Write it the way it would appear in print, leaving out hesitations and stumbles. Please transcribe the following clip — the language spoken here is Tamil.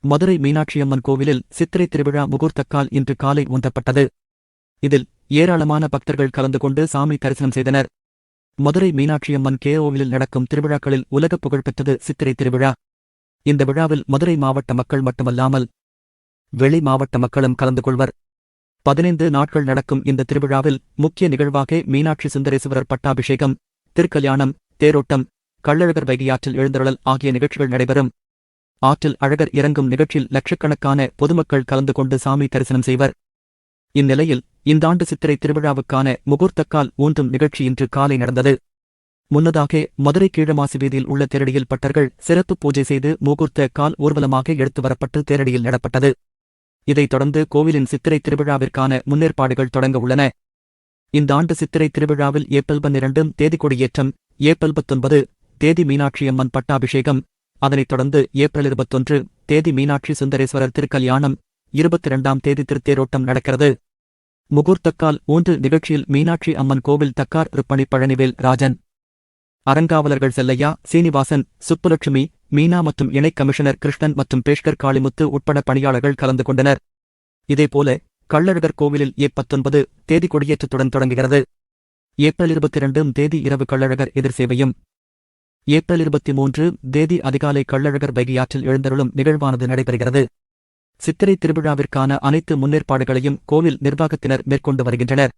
மதுரை மீனாட்சியம்மன் கோவிலில் சித்திரை திருவிழா முகூர்த்தக்கால் இன்று காலை ஊன்றப்பட்டது. இதில் ஏராளமான பக்தர்கள் கலந்து கொண்டு சாமி தரிசனம் செய்தனர். மதுரை மீனாட்சியம்மன் கோவிலில் நடக்கும் திருவிழாக்களில் உலக புகழ்பெற்றது சித்திரை திருவிழா. இந்த விழாவில் மதுரை மாவட்ட மக்கள் மட்டுமல்லாமல் வெளி மாவட்ட மக்களும் கலந்து கொள்வர். 15 நாட்கள் நடக்கும் இந்த திருவிழாவில் முக்கிய நிகழ்வாக மீனாட்சி சுந்தரேசுவரர் பட்டாபிஷேகம், திருக்கல்யாணம், தேரோட்டம், கள்ளழகர் வைகையாற்றில் எழுந்தருளல் ஆகிய நிகழ்ச்சிகள் நடைபெறும். ஆற்றில் அழகர் இறங்கும் நிகழ்ச்சியில் லட்சக்கணக்கான பொதுமக்கள் கலந்து கொண்டு சாமி தரிசனம் செய்வர். இந்நிலையில் இந்தாண்டு சித்திரை திருவிழாவுக்கான முகூர்த்தக்கால் ஊன்றும் நிகழ்ச்சி இன்று காலை நடந்தது. முன்னதாக மதுரை கீழமாசி வீதியில் உள்ள தேரடியில் பட்டர்கள் சிறப்பு பூஜை செய்து முகூர்த்த கால் ஊர்வலமாக எடுத்து வரப்பட்டு தேரடியில் நடப்பட்டது. இதைத் தொடர்ந்து கோவிலின் சித்திரை திருவிழாவிற்கான முன்னேற்பாடுகள் தொடங்க உள்ளன. இந்த ஆண்டு சித்திரை திருவிழாவில் ஏப்ரல் 12 தேதி கொடியேற்றம், ஏப்ரல் 19 தேதி மீனாட்சியம்மன் பட்டாபிஷேகம், அதனைத் தொடர்ந்து ஏப்ரல் 21 தேதி மீனாட்சி சுந்தரேஸ்வரர் திருக்கல்யாணம், 22ஆம் தேதி திருத்தேரோட்டம் நடக்கிறது. முகூர்த்தக்கால் ஊன்று நிகழ்ச்சியில் மீனாட்சி அம்மன் கோவில் தக்கார் ருப்பணி பழனிவேல் ராஜன், அறங்காவலர்கள் செல்லையா, சீனிவாசன், சுப்புலட்சுமி, மீனா மற்றும் இணை கமிஷனர் கிருஷ்ணன் மற்றும் பேஷ்கர் காளிமுத்து உட்பட பணியாளர்கள் கலந்து கொண்டனர். இதேபோல கள்ளழகர் கோவிலில் ஏப்ரல் 19 தேதி கொடியேற்றத்துடன் தொடங்குகிறது. ஏப்ரல் 22 தேதி இரவு கள்ளழகர் எதிர்சேவையும், ஏப்ரல் 23 தேதி அதிகாலை கள்ளழகர் வைகையாற்றில் எழுந்தருளும் நிகழ்வானது நடைபெறுகிறது. சித்திரை திருவிழாவிற்கான அனைத்து முன்னேற்பாடுகளையும் கோவில் நிர்வாகத்தினர் மேற்கொண்டு வருகின்றனர்.